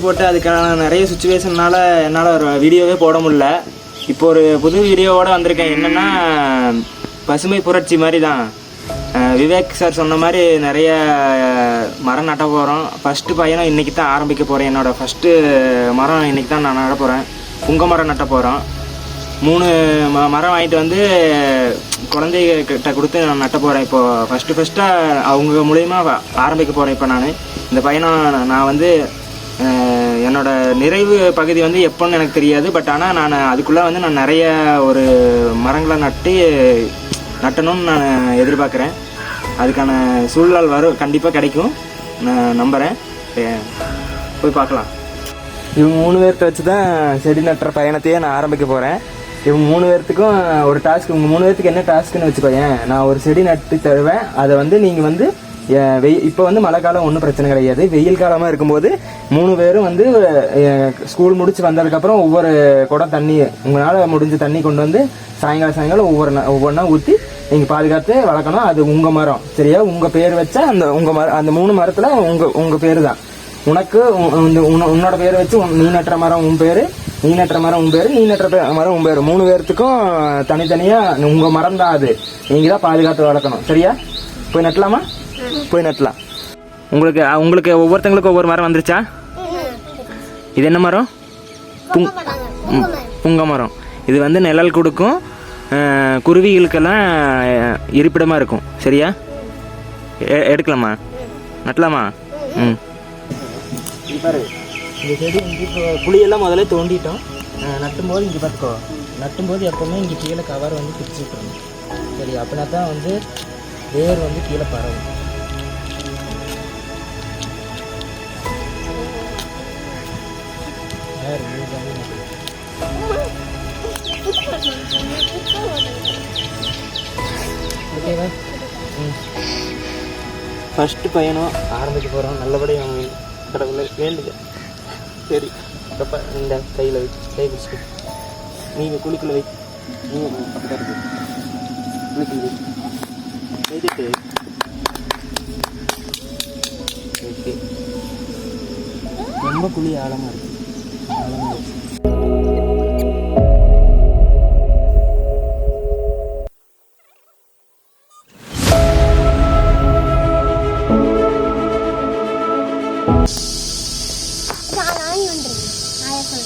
போட்டு அதுக்கான நிறைய சுச்சுவேஷன்னால என்னால் ஒரு வீடியோவே போட முடியல. இப்போ ஒரு புது வீடியோவோடு வந்திருக்கேன். என்னென்னா பசுமை புரட்சி மாதிரி தான். விவேக் சார் சொன்ன மாதிரி நிறைய மரம் நட்ட போகிறோம். ஃபஸ்ட்டு பயணம் இன்றைக்கி தான் ஆரம்பிக்க போகிறேன். என்னோடய ஃபஸ்ட்டு மரம் இன்றைக்கி தான் நான் நட போகிறேன். புங்க மரம் நட்ட போகிறோம். 3 மரம் வாங்கிட்டு வந்து குழந்தைகிட்ட கொடுத்து நான் நட்ட போகிறேன். இப்போது ஃபஸ்ட்டாக அவங்க மூலயமா ஆரம்பிக்க போகிறேன். இப்போ நான் இந்த பயணம் நான் வந்து என்னோடய நிறைவு பகுதி வந்து எப்போன்னு எனக்கு தெரியாது. பட் ஆனால் நான் அதுக்குள்ளே வந்து நான் நிறைய ஒரு மரங்களை நட்டணும்னு நான் எதிர்பார்க்குறேன். அதுக்கான சூழல் வரும், கண்டிப்பாக கிடைக்கும் நான் நம்புகிறேன். போய் பார்க்கலாம். இவங்க 3 பேர்த்த வச்சு தான் செடி நட்டுற பயணத்தையே நான் ஆரம்பிக்க போகிறேன். இவங்க 3 பேர்த்துக்கும் ஒரு டாஸ்க். இவங்க 3 பேர்த்துக்கு என்ன டாஸ்க்குன்னு வச்சுக்கோயேன். நான் ஒரு செடி நட்டு தருவேன். அதை வந்து நீங்கள் வந்து இப்போ வந்து மழை காலம் ஒன்றும் பிரச்சனை கிடையாது. வெயில் காலமாக இருக்கும்போது 3 பேரும் வந்து ஸ்கூல் முடிச்சு வந்ததுக்கப்புறம் ஒவ்வொரு குடம் தண்ணி உங்களால் முடிஞ்ச தண்ணி கொண்டு வந்து சாயங்காலம் ஒவ்வொன்றா ஊற்றி நீங்கள் பாதுகாத்து வளர்க்கணும். அது உங்கள் மரம், சரியா? உங்கள் பேர் வச்சா அந்த 3 மரத்தில் உங்கள் பேர் தான். உனக்கு உன்னோட பேர் வச்சு நீ நட்டுற மரம் உன் பேர், நீ நட்டுற மரம் உன் பேர், நீ நட்டுற மரம் உன் பேர். 3 பேர்த்துக்கும் தனித்தனியாக உங்கள் மரம் தான். அது நீங்கள் தான் பாதுகாத்து வளர்க்கணும், சரியா? போய் நட்டலாமா? போய் நட்டலாம். உங்களுக்கு ஒவ்வொருத்தங்களுக்கும் ஒவ்வொரு மரம் வந்துருச்சா? இது என்ன மரம்? புங்க மரம். இது வந்து நிழல் கொடுக்கும், குருவிகளுக்கெல்லாம் இருப்பிடமாக இருக்கும், சரியா? எடுக்கலாமா? நட்டலாமா? பாரு, இந்த செடி வந்து இப்போ புளியெல்லாம் முதல்ல தோண்டிட்டோம். நட்டும்போது இங்கே பார்த்துக்கோ, நட்டும்போது எப்போவுமே இங்கே கீழே கவர் வந்து பிரித்து விட்டுருணும், சரி? அப்படின்னா தான் வந்து வேர் வந்து கீழே பரவும். ஓகேவா? ஃபஸ்ட்டு பயணம் ஆரம்பிக்க போகிறோம். நல்லபடியாக கடவுளை வேண்டுங்க, சரி? அப்போ இந்த கையில் வை, கை பிடிச்சிட்டு நீங்கள் குளிக்கல வை, நீங்கள் பக்கத்தில் இருக்கு குளிக்கல வை, வைத்துட்டு ஓகே. ரொம்ப குழி ஆழமாக இருக்கு, ஆழமாக இருக்கு.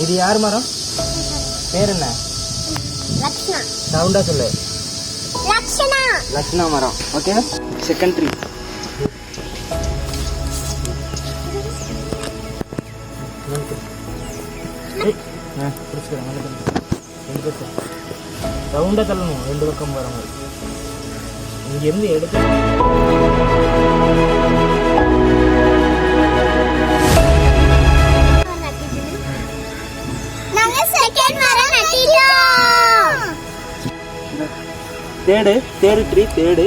இது யார் மரம்? பேர் என்ன? சவுண்டா சொல்லு. லக்ஷ்ணா மரம். Okay, second tree. ரவுண்டா தள்ளணும், 2 பக்கம் வர மாதிரி. இங்கிருந்து எடுத்து தேடு ட்ரீ தேடு.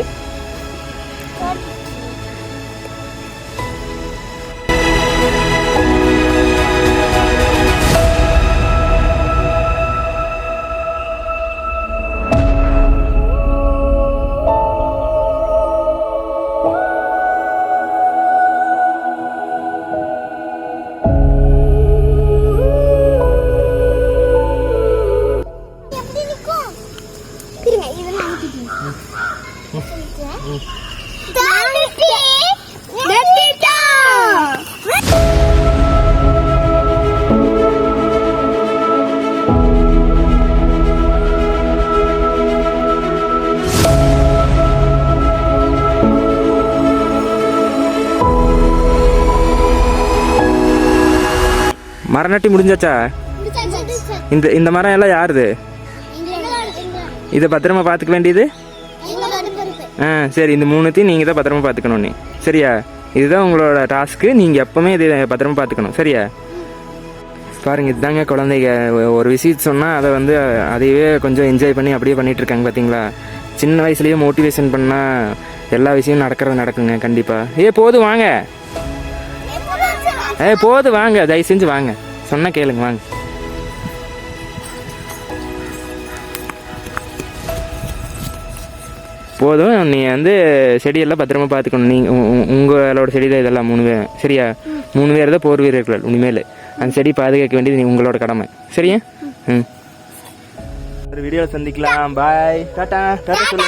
மரம் நட்டி முடிஞ்சாச்சா? இந்த மரம் எல்லாம் யாருது? இதை பத்திரமா பார்த்துக்க வேண்டியது. சரி, இந்த 3த்தையும் நீங்கள் தான் பத்திரமா பார்த்துக்கணும் நீ, சரியா? இதுதான் உங்களோட டாஸ்க்கு. நீங்கள் எப்போவுமே இதை பத்திரமா பார்த்துக்கணும், சரியா? பாருங்கள், இதுதாங்க குழந்தைங்க. ஒரு விஷயம் சொன்னால் அதை வந்து அதையவே கொஞ்சம் என்ஜாய் பண்ணி அப்படியே பண்ணிகிட்ருக்காங்க, பார்த்தீங்களா? சின்ன வயசுலேயே மோட்டிவேஷன் பண்ணால் எல்லா விஷயமும் நடக்குங்க கண்டிப்பாக. போதும் வாங்க, போதும் வாங்க, தயவு செஞ்சு வாங்க, சொன்னால் கேளுங்க, வாங்க. போதும், நீ வந்து செடியெல்லாம் பத்திரமா பார்த்துக்கணும். நீங்கள் உங்களோட செடி தான் இதெல்லாம் 3 பேர், சரியா? 3 பேர் தான் போர் வீரர்கள் இனிமேல். அந்த செடி பாதுகாக்க வேண்டியது உங்களோட கடமை. சரியா? ம். ஒரு வீடியோவில் சந்திக்கலாம். பாய். டாட்டா டாட்டா சொல்லு.